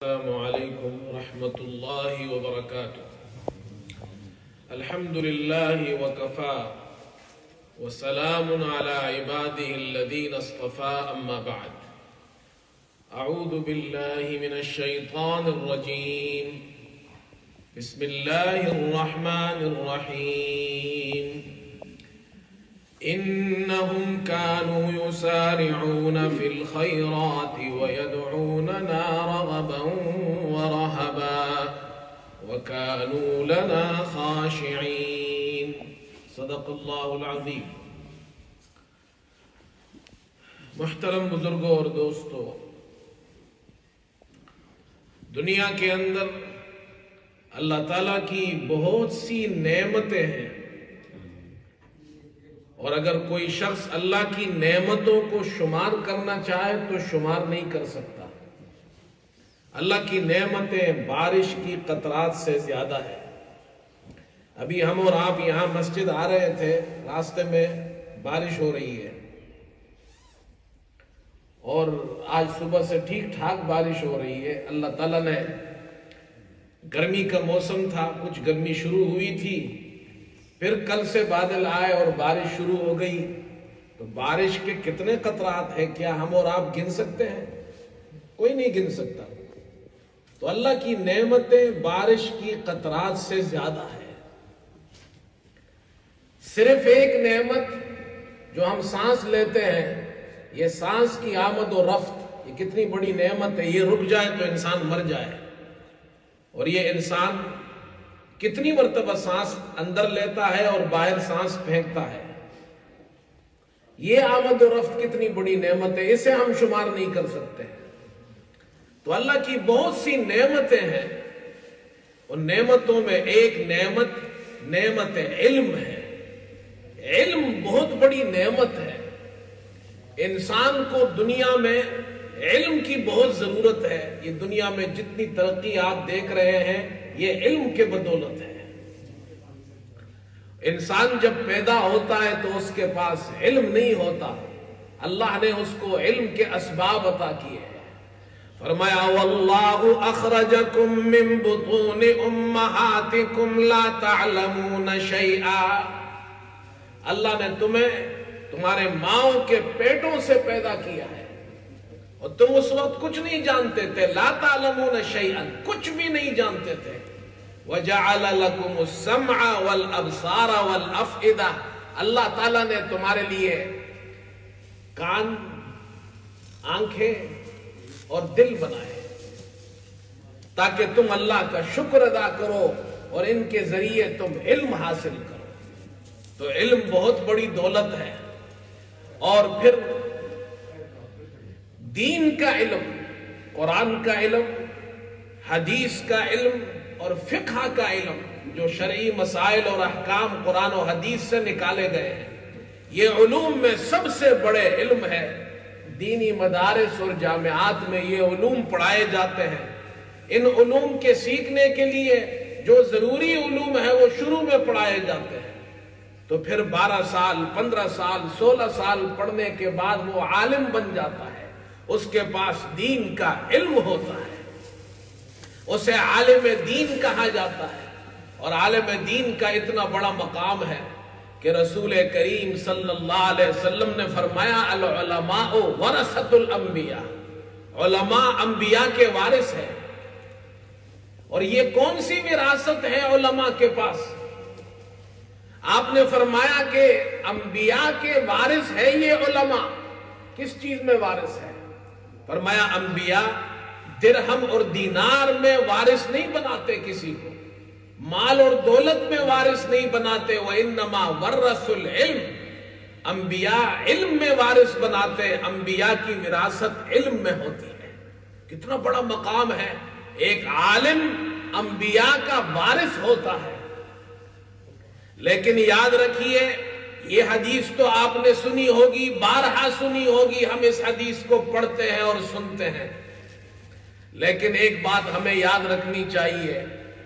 السلام علیکم ورحمۃ اللہ وبرکاتہ۔ الحمد للہ وکفا وسلام علی عبادہ الذین اصطفى، اما بعد۔ اعوذ باللہ من الشیطان الرجیم، بسم اللہ الرحمن الرحیم۔ انہم كانوا يسارعون في الخيرات ويدعوننا رغبا ورهبا وكانوا لنا خاشعين۔ صدق اللہ العظیم۔ محترم بزرگوں اور دوستو، دنیا کے اندر اللہ تعالیٰ کی بہت سی نعمتیں ہیں، اور اگر کوئی شخص اللہ کی نعمتوں کو شمار کرنا چاہے تو شمار نہیں کر سکتا۔ اللہ کی نعمتیں بارش کی قطرات سے زیادہ ہے۔ ابھی ہم اور آپ یہاں مسجد آ رہے تھے، راستے میں بارش ہو رہی ہے، اور آج صبح سے ٹھیک ٹھاک بارش ہو رہی ہے۔ اللہ تعالیٰ نے، گرمی کا موسم تھا، کچھ گرمی شروع ہوئی تھی، پھر کل سے بادل آئے اور بارش شروع ہو گئی، تو بارش کے کتنے قطرات ہیں، کیا ہم اور آپ گن سکتے ہیں؟ کوئی نہیں گن سکتا۔ تو اللہ کی نعمتیں بارش کی قطرات سے زیادہ ہے۔ صرف ایک نعمت جو ہم سانس لیتے ہیں، یہ سانس کی آمد و رفت، یہ کتنی بڑی نعمت ہے۔ یہ رک جائے تو انسان مر جائے، اور یہ انسان کتنی مرتبہ سانس اندر لیتا ہے اور باہر سانس پھینکتا ہے۔ یہ آمد و رفت کتنی بڑی نعمت ہے، اسے ہم شمار نہیں کر سکتے۔ تو اللہ کی بہت سی نعمتیں ہیں، ان نعمتوں میں ایک نعمت علم ہے۔ علم بہت بڑی نعمت ہے۔ انسان کو دنیا میں علم کی بہت ضرورت ہے۔ یہ دنیا میں جتنی ترقی آپ دیکھ رہے ہیں، یہ علم کے بدولت ہے۔ انسان جب پیدا ہوتا ہے تو اس کے پاس علم نہیں ہوتا، اللہ نے اس کو علم کے اسباب عطا کیے ہیں۔ فرمایا واللہ اخرجکم من بطون امہاتکم لا تعلمون شیئا۔ اللہ نے تمہیں تمہارے ماؤں کے پیٹوں سے پیدا کیا ہے، اور تم اس وقت کچھ نہیں جانتے تھے۔ لا تعلمون شیئا، کچھ بھی نہیں جانتے تھے۔ وَجَعَلَ لَكُمُ السَّمْعَ وَالْأَبْصَارَ وَالْأَفْئِدَةَ، اللہ تعالیٰ نے تمہارے لیے کان، آنکھیں اور دل بنائے تاکہ تم اللہ کا شکر ادا کرو اور ان کے ذریعے تم علم حاصل کرو۔ تو علم بہت بڑی دولت ہے۔ اور پھر دین کا علم، قرآن کا علم، حدیث کا علم اور فقہ کا علم، جو شرعی مسائل اور احکام قرآن و حدیث سے نکالے گئے ہیں، یہ علوم میں سب سے بڑے علم ہے۔ دینی مدارس اور جامعات میں یہ علوم پڑھائے جاتے ہیں۔ ان علوم کے سیکھنے کے لیے جو ضروری علوم ہے وہ شروع میں پڑھائے جاتے ہیں، تو پھر 12 سال 15 سال 16 سال پڑھنے کے بعد وہ عالم بن جاتا ہے، اس کے پاس دین کا علم ہوتا ہے، اسے عالم دین کہا جاتا ہے۔ اور عالم دین کا اتنا بڑا مقام ہے کہ رسول کریم صلی اللہ علیہ وسلم نے فرمایا العلماء ورثۃ الانبیاء، علماء انبیاء کے وارث ہیں۔ اور یہ کون سی وراثت ہے علماء کے پاس؟ آپ نے فرمایا کہ انبیاء کے وارث ہے یہ علماء۔ کس چیز میں وارث ہے؟ فرمایا انبیاء درہم اور دینار میں وارث نہیں بناتے کسی کو، مال اور دولت میں وارث نہیں بناتے۔ وَإِنَّمَا وَرَّثُوا الْعِلْمَ، انبیاء علم میں وارث بناتے۔ انبیاء کی وراثت علم میں ہوتی ہے۔ کتنا بڑا مقام ہے، ایک عالم انبیاء کا وارث ہوتا ہے۔ لیکن یاد رکھیے، یہ حدیث تو آپ نے سنی ہوگی، بارہا سنی ہوگی، ہم اس حدیث کو پڑھتے ہیں اور سنتے ہیں، لیکن ایک بات ہمیں یاد رکھنی چاہیے۔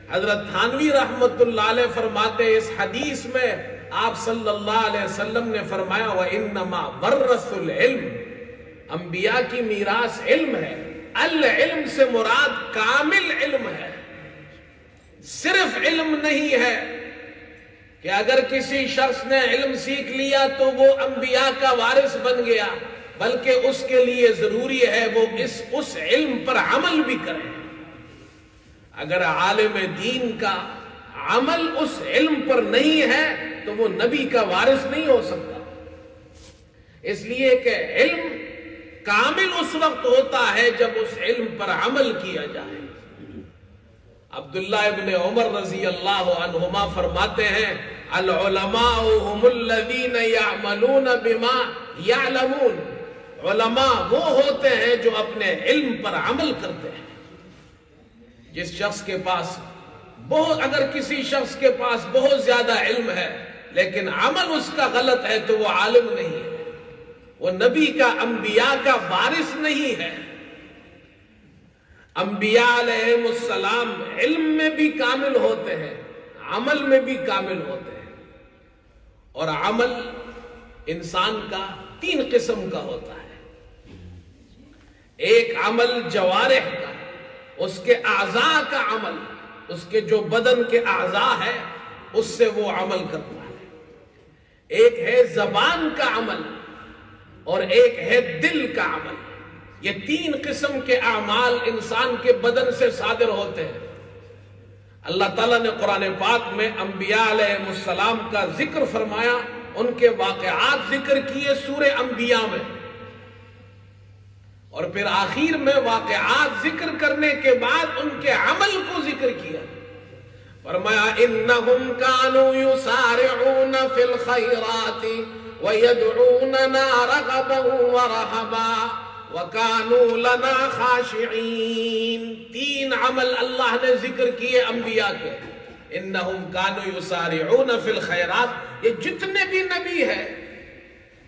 حضرت تھانوی رحمت اللہ علیہ فرماتے اس حدیث میں آپ صلی اللہ علیہ وسلم نے فرمایا وَإِنَّمَا وَرَّثُوا الْعِلْمَ، انبیاء کی میراث علم ہے۔ العلم سے مراد کامل علم ہے، صرف علم نہیں ہے کہ اگر کسی شخص نے علم سیکھ لیا تو وہ انبیاء کا وارث بن گیا، بلکہ اس کے لیے ضروری ہے وہ اس علم پر عمل بھی کرے۔ اگر عالم دین کا عمل اس علم پر نہیں ہے تو وہ نبی کا وارث نہیں ہو سکتا۔ اس لیے کہ علم کامل اس وقت ہوتا ہے جب اس علم پر عمل کیا جائے۔ عبداللہ ابن عمر رضی اللہ عنہما فرماتے ہیں العلماء هم الذین یعملون بما یعلمون، علماء وہ ہوتے ہیں جو اپنے علم پر عمل کرتے ہیں۔ جس شخص کے پاس اگر کسی شخص کے پاس بہت زیادہ علم ہے لیکن عمل اس کا غلط ہے تو وہ عالم نہیں ہے، وہ نبی کا انبیاء کا وارث نہیں ہے۔ انبیاء علیہ السلام علم میں بھی کامل ہوتے ہیں، عمل میں بھی کامل ہوتے ہیں، اور عمل انسان کا 3 قسم کا ہوتا ہے۔ ایک عمل جوارح کا، اس کے اعضاء کا عمل، اس کے جو بدن کے اعضاء ہے اس سے وہ عمل کرتا ہے۔ ایک ہے زبان کا عمل اور ایک ہے دل کا عمل۔ یہ 3 قسم کے اعمال انسان کے بدن سے صادر ہوتے ہیں۔ اللہ تعالیٰ نے قرآن پاک میں انبیاء علیہ السلام کا ذکر فرمایا، ان کے واقعات ذکر کیے سورہ انبیاء میں، اور پھر آخر میں واقعات ذکر کرنے کے بعد ان کے عمل کو ذکر کیا۔ فرمایا انہم کانوا یسارعون فی الخیرات ویدعوننا رغبا ورہبا وَكَانُوا لَنَا خَاشِعِينَ۔ 3 عمل اللہ نے ذکر کیے انبیاء کے۔ اِنَّهُمْ كَانُوا يُسَارِعُونَ فِي الْخَيْرَاتِ، یہ جتنے بھی نبی ہیں،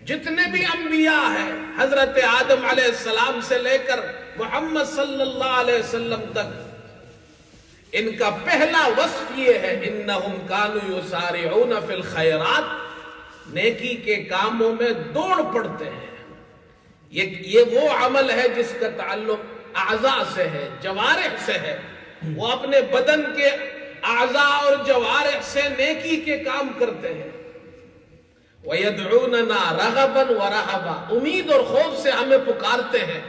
جتنے بھی انبیاء ہیں، حضرت آدم علیہ السلام سے لے کر محمد صلی اللہ علیہ وسلم تک، ان کا پہلا وصف یہ ہے اِنَّهُمْ كَانُوا يُسَارِعُونَ فِي الْخَيْرَاتِ، نیکی کے کاموں میں دوڑ پڑتے ہیں۔ یہ وہ عمل ہے جس کا تعلق اعضاء سے ہے، جوارح سے ہے۔ وہ اپنے بدن کے اعضاء اور جوارح سے نیکی کے کام کرتے ہیں۔ وَيَدْعُونَنَا رَغَبًا وَرَهَبًا، امید اور خوف سے ہمیں پکارتے ہیں۔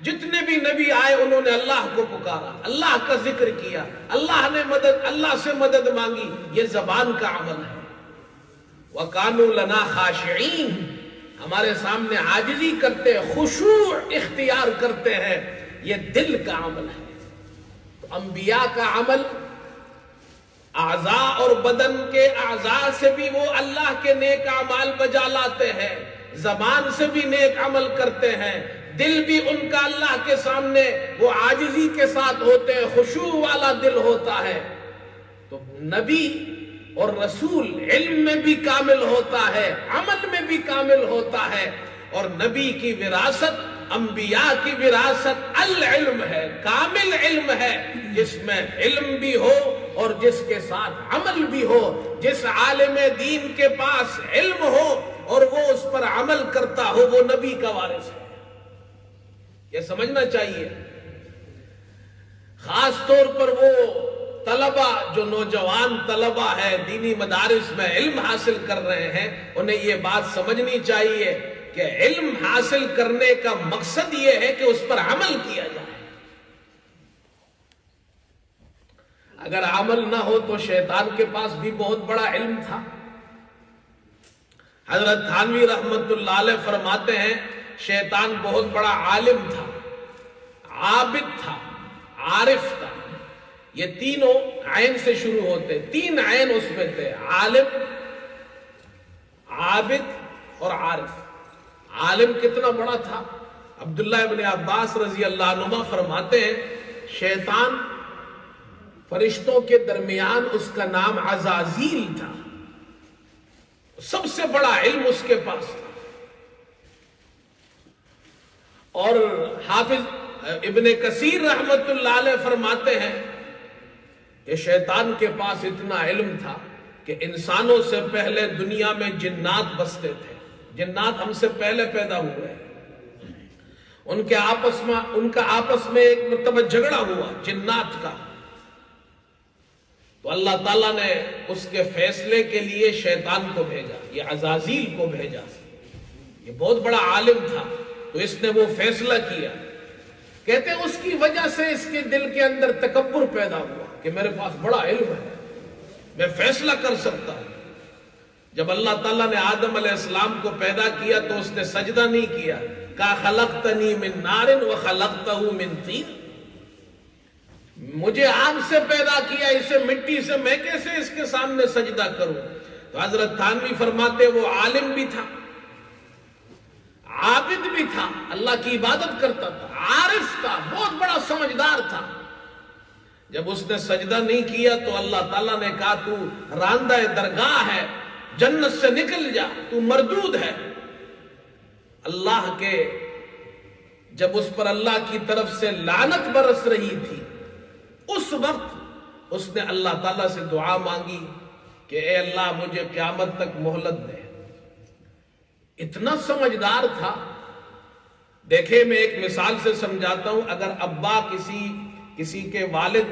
جتنے بھی نبی آئے انہوں نے اللہ کو پکارا، اللہ کا ذکر کیا، اللہ سے مدد مانگی، یہ زبان کا عمل ہے۔ وَكَانُوا لَنَا خَاشِعِينَ، ہمارے سامنے عاجزی کرتے ہیں، خشوع اختیار کرتے ہیں، یہ دل کا عمل ہے۔ تو انبیاء کا عمل اعضاء اور بدن کے اعضاء سے بھی وہ اللہ کے نیک اعمال بجا لاتے ہیں، زبان سے بھی نیک عمل کرتے ہیں، دل بھی ان کا اللہ کے سامنے وہ عاجزی کے ساتھ ہوتے ہیں، خشوع والا دل ہوتا ہے۔ تو نبی اور رسول علم میں بھی کامل ہوتا ہے، عمل میں بھی کامل ہوتا ہے، اور نبی کی وراثت، انبیاء کی وراثت العلم ہے، کامل علم ہے، جس میں علم بھی ہو اور جس کے ساتھ عمل بھی ہو۔ جس عالم دین کے پاس علم ہو اور وہ اس پر عمل کرتا ہو وہ نبی کا وارث ہے، یہ سمجھنا چاہیے۔ خاص طور پر وہ طلبہ جو نوجوان طلبہ ہے، دینی مدارس میں علم حاصل کر رہے ہیں، انہیں یہ بات سمجھنی چاہیے کہ علم حاصل کرنے کا مقصد یہ ہے کہ اس پر عمل کیا جائے۔ اگر عمل نہ ہو تو شیطان کے پاس بھی بہت بڑا علم تھا۔ حضرت تھانوی رحمت اللہ علیہ فرماتے ہیں شیطان بہت بڑا عالم تھا، عابد تھا، عارف تھا۔ یہ تینوں عین سے شروع ہوتے، 3 عین اس میں تھے، عالم، عابد اور عارف۔ عالم کتنا بڑا تھا؟ عبداللہ ابن عباس رضی اللہ عنہ فرماتے ہیں شیطان فرشتوں کے درمیان اس کا نام عزازیل تھا، سب سے بڑا علم اس کے پاس تھا۔ اور حافظ ابن کثیر رحمت اللہ علیہ فرماتے ہیں کہ شیطان کے پاس اتنا علم تھا کہ انسانوں سے پہلے دنیا میں جنات بستے تھے، جنات ہم سے پہلے پیدا ہوئے ہیں۔ ان کا آپس میں ایک مرتبہ جھگڑا ہوا جنات کا، تو اللہ تعالیٰ نے اس کے فیصلے کے لیے شیطان کو بھیجا، یہ عزازیل کو بھیجا۔ یہ بہت بڑا عالم تھا، تو اس نے وہ فیصلہ کیا۔ کہتے ہیں اس کی وجہ سے اس کے دل کے اندر تکبر پیدا ہوا کہ میرے پاس بڑا علم ہے، میں فیصلہ کر سکتا ہوں۔ جب اللہ تعالیٰ نے آدم علیہ السلام کو پیدا کیا تو اس نے سجدہ نہیں کیا، کہا خلقتنی من نار وخلقتہ من طین، مجھے آگ سے پیدا کیا، اسے مٹی سے، میں کیسے اس کے سامنے سجدہ کروں؟ تو حضرت تھانوی فرماتے وہ عالم بھی تھا، عابد بھی تھا، اللہ کی عبادت کرتا تھا، عارف تھا، بہت بڑا سمجھدار تھا۔ جب اس نے سجدہ نہیں کیا تو اللہ تعالیٰ نے کہا تو راندہ درگاہ ہے، جنت سے نکل جا، تو مردود ہے۔ اللہ کے جب اس پر اللہ کی طرف سے لعنت برس رہی تھی، اس وقت اس نے اللہ تعالیٰ سے دعا مانگی کہ اے اللہ مجھے قیامت تک مہلت دے۔ اتنا سمجھدار تھا۔ دیکھیں میں ایک مثال سے سمجھاتا ہوں، اگر ابا کسی کے والد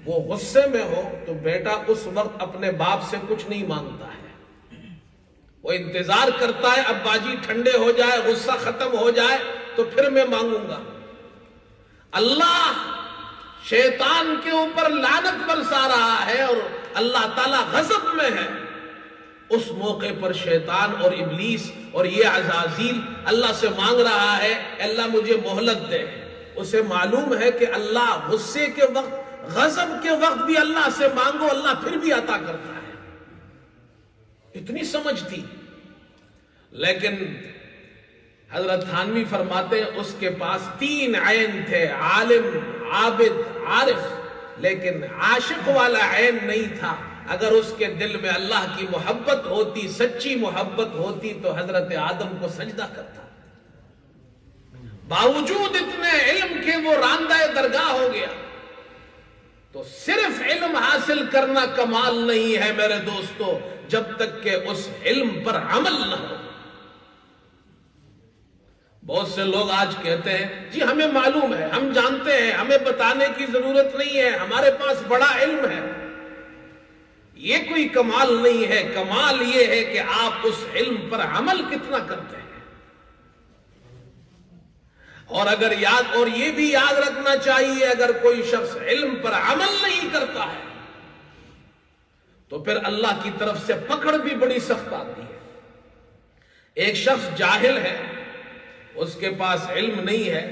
وہ غصے میں ہو تو بیٹا اس وقت اپنے باپ سے کچھ نہیں مانگتا ہے، وہ انتظار کرتا ہے ابا جی ٹھنڈے ہو جائے، غصہ ختم ہو جائے تو پھر میں مانگوں گا۔ اللہ شیطان کے اوپر لعنت برسا رہا ہے اور اللہ تعالیٰ غضب میں ہے، اس موقع پر شیطان اور ابلیس اور یہ عزازیل اللہ سے مانگ رہا ہے اللہ مجھے مہلت دے۔ اسے معلوم ہے کہ اللہ غصے کے وقت، غضب کے وقت بھی اللہ سے مانگو اللہ پھر بھی عطا کرتا ہے، اتنی سمجھ تھی۔ لیکن حضرت تھانوی فرماتے ہیں اس کے پاس 3 عین تھے، عالم، عابد، عارف، لیکن عاشق والا عین نہیں تھا۔ اگر اس کے دل میں اللہ کی محبت ہوتی، سچی محبت ہوتی تو حضرت آدم کو سجدہ کرتا۔ باوجود اتنے علم کے وہ راندہ درگاہ ہو گیا۔ تو صرف علم حاصل کرنا کمال نہیں ہے میرے دوستو، جب تک کہ اس علم پر عمل نہ ہو۔ بہت سے لوگ آج کہتے ہیں جی ہمیں معلوم ہے، ہم جانتے ہیں، ہمیں بتانے کی ضرورت نہیں ہے، ہمارے پاس بڑا علم ہے۔ یہ کوئی کمال نہیں ہے، کمال یہ ہے کہ آپ اس علم پر عمل کتنا کرتے ہیں۔ اور یہ بھی یاد رکھنا چاہیے اگر کوئی شخص علم پر عمل نہیں کرتا ہے تو پھر اللہ کی طرف سے پکڑ بھی بڑی سخت آتی ہے۔ ایک شخص جاہل ہے، اس کے پاس علم نہیں ہے،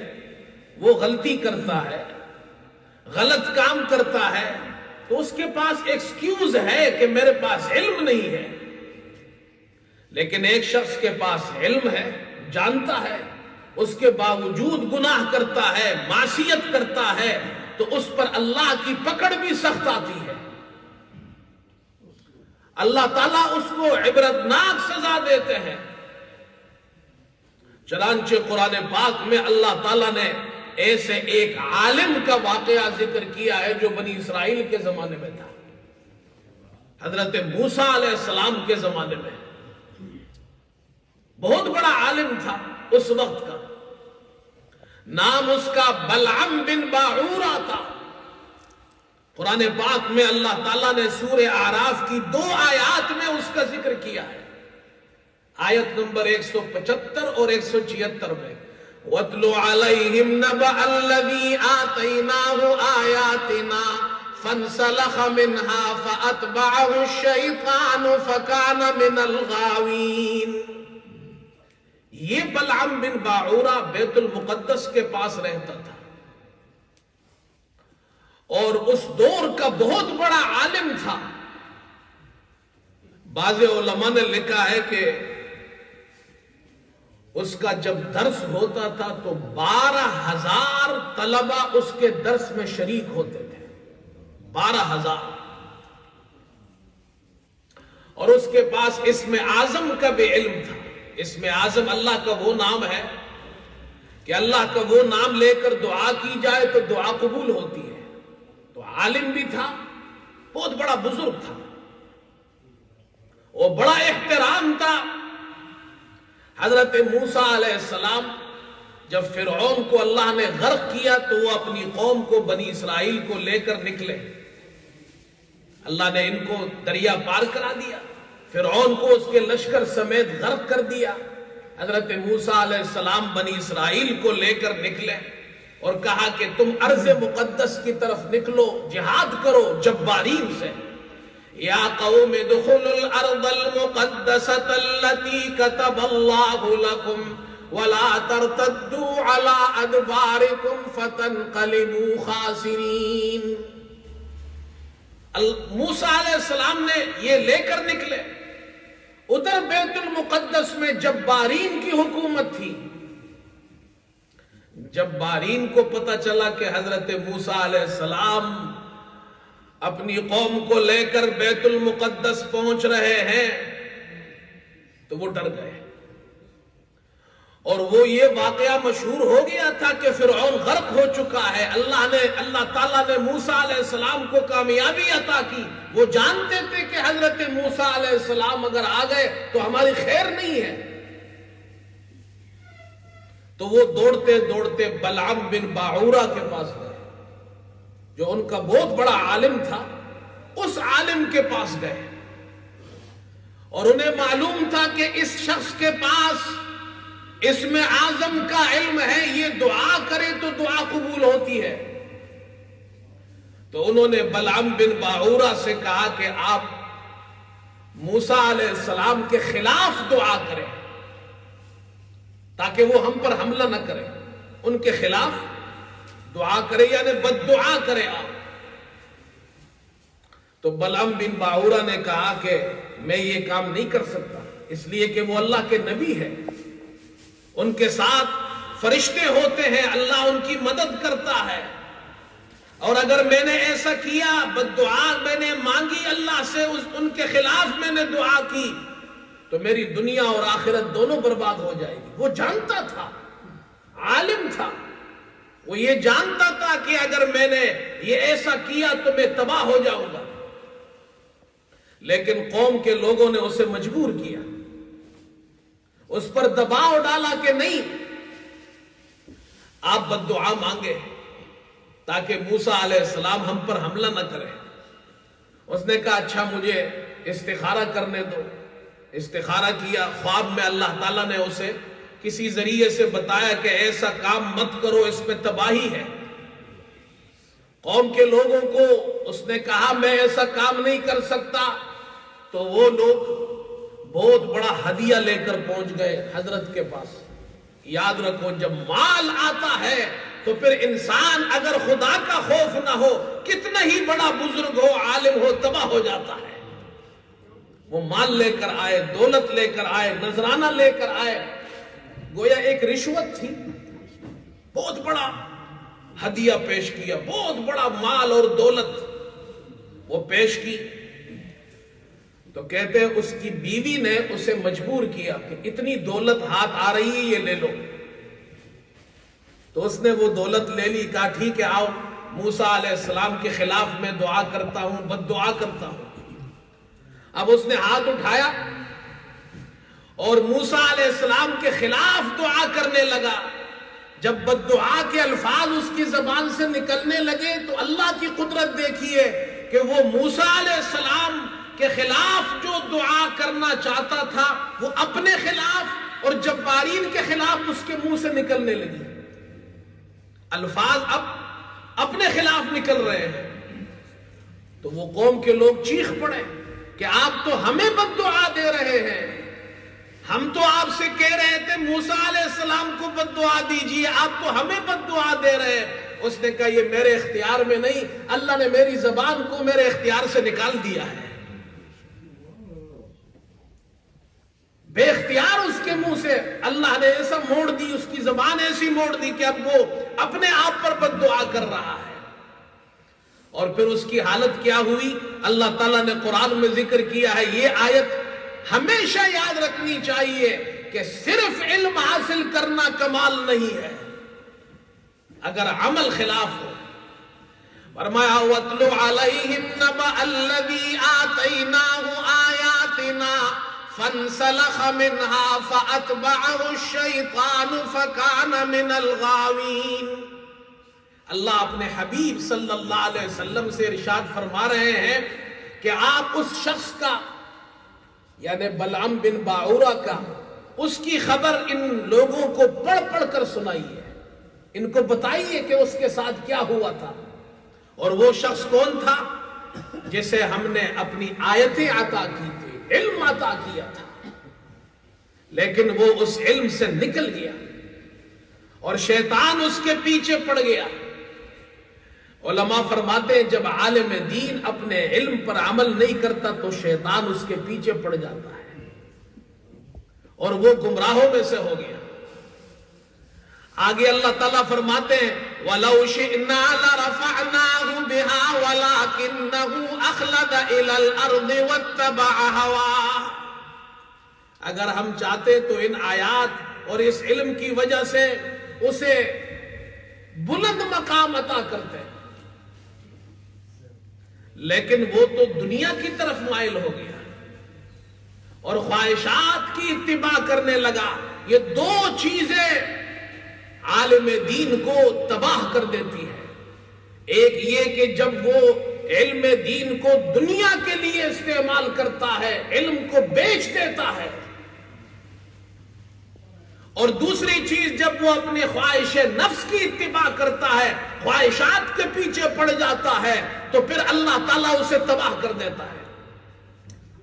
وہ غلطی کرتا ہے، غلط کام کرتا ہے، تو اس کے پاس ایکسکیوز ہے کہ میرے پاس علم نہیں ہے۔ لیکن ایک شخص کے پاس علم ہے، جانتا ہے، اس کے باوجود گناہ کرتا ہے، معصیت کرتا ہے، تو اس پر اللہ کی پکڑ بھی سخت آتی ہے۔ اللہ تعالیٰ اس کو عبرتناک سزا دیتے ہیں۔ چنانچہ قرآن پاک میں اللہ تعالیٰ نے ایسے ایک عالم کا واقعہ ذکر کیا ہے جو بنی اسرائیل کے زمانے میں تھا، حضرت موسیٰ علیہ السلام کے زمانے میں۔ بہت بڑا عالم تھا اس وقت کا، نام اس کا بلعم بن باعورہ تھا۔ قرآن پاک میں اللہ تعالیٰ نے سورہ اعراف کی 2 آیات میں اس کا ذکر کیا ہے، آیت نمبر 175 اور 176 میں وَاتْلُ عَلَيْهِمْ نَبَأَ الَّذِي آتَيْنَاهُ آيَاتِنَا فَانْسَلَخَ مِنْهَا فَأَتْبَعَهُ الشَّيْطَانُ فَكَانَ مِنَ الْغَاوِينَ۔ یہ بلعم بن باعورہ بیت المقدس کے پاس رہتا تھا اور اس دور کا بہت بڑا عالم تھا۔ بعض علماء نے لکھا ہے کہ اس کا جب درس ہوتا تھا تو 12,000 طلبہ اس کے درس میں شریک ہوتے تھے، 12,000۔ اور اس کے پاس اسم اعظم کا بھی علم تھا۔ اسم اعظم اللہ کا وہ نام ہے کہ اللہ کا وہ نام لے کر دعا کی جائے تو دعا قبول ہوتی ہے۔ تو عالم بھی تھا، بہت بڑا بزرگ تھا، وہ بڑا احترام تھا۔ حضرت موسیٰ علیہ السلام جب فرعون کو اللہ نے غرق کیا تو وہ اپنی قوم کو بنی اسرائیل کو لے کر نکلے. اللہ نے ان کو دریا پار کرا دیا، فرعون کو اس کے لشکر سمیت غرق کر دیا. حضرت موسیٰ علیہ السلام بنی اسرائیل کو لے کر نکلے اور کہا کہ تم ارض مقدس کی طرف نکلو، جہاد کرو جبارین سے. یا قوم ادخلوا الارض المقدسة التي كتب الله لكم ولا ترتدوا على ادباركم فتنقلبوا خاسرین. موسیٰ علیہ السلام نے یہ لے کر نکلے. ادھر بیت المقدس میں جبارین کی حکومت تھی. جبارین کو پتہ چلا کہ حضرت موسیٰ علیہ السلام اپنی قوم کو لے کر بیت المقدس پہنچ رہے ہیں تو وہ ڈر گئے. اور وہ یہ واقعہ مشہور ہو گیا تھا کہ فرعون غرق ہو چکا ہے. اللہ تعالیٰ نے موسیٰ علیہ السلام کو کامیابی عطا کی. وہ جانتے تھے کہ حضرت موسیٰ علیہ السلام اگر آ گئے تو ہماری خیر نہیں ہے. تو وہ دوڑتے دوڑتے بلعام بن باعورہ کے پاس گئے جو ان کا بہت بڑا عالم تھا. اس عالم کے پاس گئے اور انہیں معلوم تھا کہ اس شخص کے پاس اسم اعظم کا علم ہے، یہ دعا کرے تو دعا قبول ہوتی ہے. تو انہوں نے بلعام بن باعورہ سے کہا کہ آپ موسیٰ علیہ السلام کے خلاف دعا کریں تاکہ وہ ہم پر حملہ نہ کرے. ان کے خلاف دعا کرے یعنی بد دعا کرے آپ. تو بلعام بن باعورہ نے کہا کہ میں یہ کام نہیں کر سکتا، اس لیے کہ وہ اللہ کے نبی ہے، ان کے ساتھ فرشتے ہوتے ہیں، اللہ ان کی مدد کرتا ہے. اور اگر میں نے ایسا کیا، بد دعا میں نے مانگی اللہ سے، ان کے خلاف میں نے دعا کی تو میری دنیا اور آخرت دونوں برباد ہو جائے گی. وہ جانتا تھا، عالم تھا، وہ یہ جانتا تھا کہ اگر میں نے یہ ایسا کیا تو میں تباہ ہو جاؤں گا. لیکن قوم کے لوگوں نے اسے مجبور کیا، اس پر دباؤ ڈالا کہ نہیں، آپ بد دعا مانگے تاکہ موسیٰ علیہ السلام ہم پر حملہ نہ کرے. اس نے کہا اچھا مجھے استخارہ کرنے دو. استخارہ کیا. خواب میں اللہ تعالیٰ نے اسے کسی ذریعے سے بتایا کہ ایسا کام مت کرو، اس پہ تباہی ہے. قوم کے لوگوں کو اس نے کہا میں ایسا کام نہیں کر سکتا. تو وہ لوگ بہت بڑا ہدیہ لے کر پہنچ گئے حضرت کے پاس. یاد رکھو جب مال آتا ہے تو پھر انسان اگر خدا کا خوف نہ ہو، کتنا ہی بڑا بزرگ ہو، عالم ہو، تباہ ہو جاتا ہے. وہ مال لے کر آئے، دولت لے کر آئے، نذرانہ لے کر آئے. گویا ایک رشوت تھی. بہت بڑا ہدیہ پیش کیا، بہت بڑا مال اور دولت وہ پیش کی. تو کہتے ہیں اس کی بیوی نے اسے مجبور کیا کہ اتنی دولت ہاتھ آ رہی ہے یہ لے لو. تو اس نے وہ دولت لے لی. کہا ٹھیک ہے آؤ، موسیٰ علیہ السلام کے خلاف میں دعا کرتا ہوں، بد دعا کرتا ہوں. اب اس نے ہاتھ اٹھایا اور موسیٰ علیہ السلام کے خلاف دعا کرنے لگا. جب بد دعا کے الفاظ اس کی زبان سے نکلنے لگے تو اللہ کی قدرت دیکھیے کہ وہ موسیٰ علیہ السلام کے خلاف جو دعا کرنا چاہتا تھا وہ اپنے خلاف اور جبارین کے خلاف اس کے منہ سے نکلنے لگی. الفاظ اب اپنے خلاف نکل رہے ہیں. تو وہ قوم کے لوگ چیخ پڑے کہ آپ تو ہمیں بد دعا دے رہے ہیں، ہم تو آپ سے کہہ رہے تھے موسیٰ علیہ السلام کو بد دعا دیجیے، آپ تو ہمیں بد دعا دے رہے ہیں. اس نے کہا یہ میرے اختیار میں نہیں، اللہ نے میری زبان کو میرے اختیار سے نکال دیا ہے. بے اختیار اس کے منہ سے اللہ نے ایسا موڑ دی، اس کی زبان ایسی موڑ دی کہ اب وہ اپنے آپ پر بد دعا کر رہا ہے. اور پھر اس کی حالت کیا ہوئی اللہ تعالیٰ نے قرآن میں ذکر کیا ہے. یہ آیت ہمیشہ یاد رکھنی چاہیے کہ صرف علم حاصل کرنا کمال نہیں ہے اگر عمل خلاف ہو. فرمایا وَاتْلُ عَلَيْهِمْ نَبَأَ الَّذِي آتَيْنَاهُ آيَاتِنَا فانسلخ منها فأتبعه الشيطان فكان من الغاوين۔ اللہ اپنے حبیب صلی اللہ علیہ وسلم سے ارشاد فرما رہے ہیں کہ آپ اس شخص کا یعنی بلعم بن باعورہ کا اس کی خبر ان لوگوں کو پڑھ پڑھ کر سنائیے، ان کو بتائیے کہ اس کے ساتھ کیا ہوا تھا۔ اور وہ شخص کون تھا؟ جسے ہم نے اپنی آیتیں عطا کی تھی، علم عطا کیا تھا، لیکن وہ اس علم سے نکل گیا اور شیطان اس کے پیچھے پڑ گیا۔ علماء فرماتے ہیں جب عالم دین اپنے علم پر عمل نہیں کرتا تو شیطان اس کے پیچھے پڑ جاتا ہے اور وہ گمراہوں میں سے ہو گیا۔ آگے اللہ تعالیٰ فرماتے ہیں وَلَوْ شِئْنَا لَرَفَعْنَاهُ بِهَا وَلَكِنَّهُ أَخْلَدَ إِلَى الْأَرْضِ وَاتَّبَعَ هَوَاهُ، اگر ہم چاہتے تو ان آیات اور اس علم کی وجہ سے اسے بلند مقام عطا کرتے، لیکن وہ تو دنیا کی طرف مائل ہو گیا اور خواہشات کی اتباع کرنے لگا۔ یہ دو چیزیں عالم دین کو تباہ کر دیتی ہے۔ ایک یہ کہ جب وہ علم دین کو دنیا کے لیے استعمال کرتا ہے، علم کو بیچ دیتا ہے، اور دوسری چیز جب وہ اپنے خواہش نفس کی اتباع کرتا ہے، خواہشات کے پیچھے پڑ جاتا ہے، تو پھر اللہ تعالیٰ اسے تباہ کر دیتا ہے۔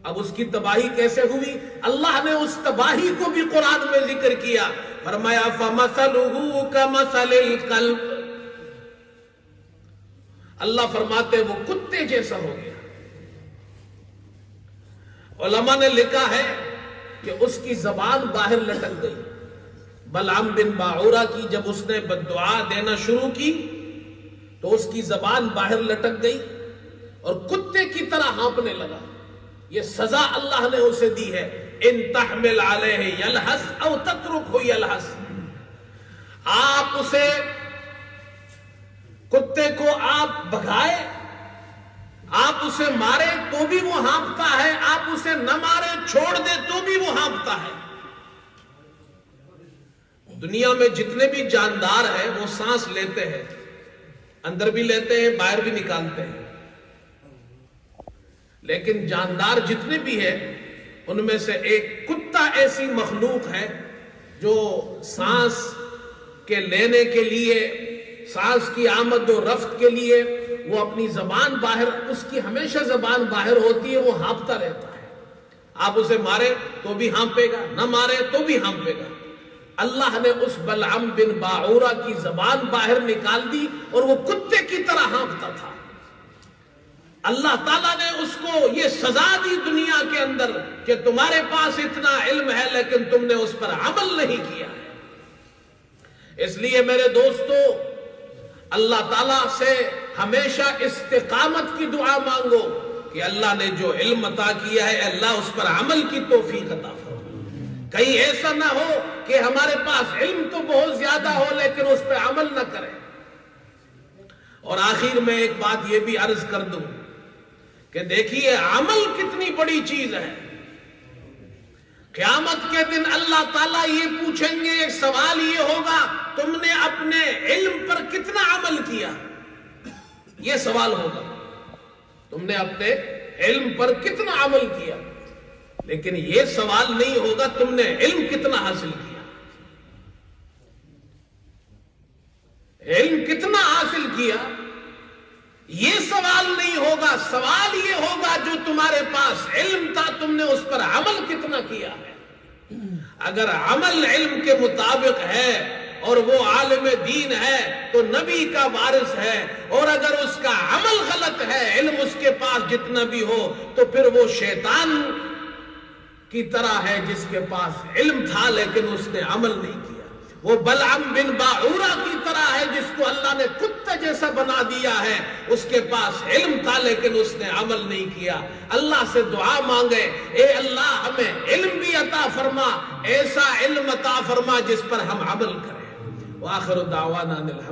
اب اس کی تباہی کیسے ہوئی؟ اللہ نے اس تباہی کو بھی قرآن میں ذکر کیا، فرمایا فَمَثَلُهُ كَمَثَلِ الْكَلْبِ، اللہ فرماتے وہ کتے جیسا ہو گیا۔ علماء نے لکھا ہے کہ اس کی زبان باہر لٹک گئی۔ بلعم بن باعورہ کی جب اس نے بددعا دینا شروع کی تو اس کی زبان باہر لٹک گئی اور کتے کی طرح ہانپنے لگا۔ یہ سزا اللہ نے اسے دی ہے، ان تحمل علیہ یلحس او تترکہ یلحس، آپ اسے کتے کو آپ بھگائے، آپ اسے مارے تو بھی وہ ہانپتا ہے، آپ اسے نہ مارے چھوڑ دے تو بھی وہ ہانپتا ہے۔ دنیا میں جتنے بھی جاندار ہیں وہ سانس لیتے ہیں، اندر بھی لیتے ہیں باہر بھی نکالتے ہیں، لیکن جاندار جتنے بھی ہیں ان میں سے ایک کتا ایسی مخلوق ہے جو سانس کے لینے کے لیے، سانس کی آمد و رفت کے لیے وہ اپنی زبان باہر، اس کی ہمیشہ زبان باہر ہوتی ہے، وہ ہانپتا رہتا ہے۔ آپ اسے مارے تو بھی ہانپے گا، نہ مارے تو بھی ہانپے گا۔ اللہ نے اس بلعم بن باعورہ کی زبان باہر نکال دی اور وہ کتے کی طرح ہانپتا تھا۔ اللہ تعالیٰ نے اس کو یہ سزا دی دنیا کے اندر کہ تمہارے پاس اتنا علم ہے لیکن تم نے اس پر عمل نہیں کیا ہے۔ اس لیے میرے دوستو، اللہ تعالیٰ سے ہمیشہ استقامت کی دعا مانگو کہ اللہ نے جو علم عطا کیا ہے اللہ اس پر عمل کی توفیق عطا فرمائے۔ کہیں ایسا نہ ہو کہ ہمارے پاس علم تو بہت زیادہ ہو لیکن اس پہ عمل نہ کریں۔ اور آخر میں ایک بات یہ بھی عرض کر دوں کہ دیکھیے عمل کتنی بڑی چیز ہے۔ قیامت کے دن اللہ تعالیٰ یہ پوچھیں گے، ایک سوال یہ ہوگا تم نے اپنے علم پر کتنا عمل کیا، یہ سوال ہوگا تم نے اپنے علم پر کتنا عمل کیا، لیکن یہ سوال نہیں ہوگا تم نے علم کتنا حاصل کیا، علم کتنا حاصل کیا یہ سوال نہیں ہوگا۔ سوال یہ ہوگا جو تمہارے پاس علم تھا تم نے اس پر عمل کتنا کیا ہے۔ اگر عمل علم کے مطابق ہے اور وہ عالم دین ہے تو نبی کا وارث ہے، اور اگر اس کا عمل غلط ہے، علم اس کے پاس جتنا بھی ہو، تو پھر وہ شیطان کی طرح ہے جس کے پاس علم تھا لیکن اس نے عمل نہیں کیا۔ وہ بلعم بن باعورہ کی طرح ہے جس کو اللہ نے کتے جیسا بنا دیا ہے، اس کے پاس علم تھا لیکن اس نے عمل نہیں کیا۔ اللہ سے دعا مانگے، اے اللہ ہمیں علم بھی عطا فرما، ایسا علم عطا فرما جس پر ہم عمل کریں۔ وآخر دعوانا الحمد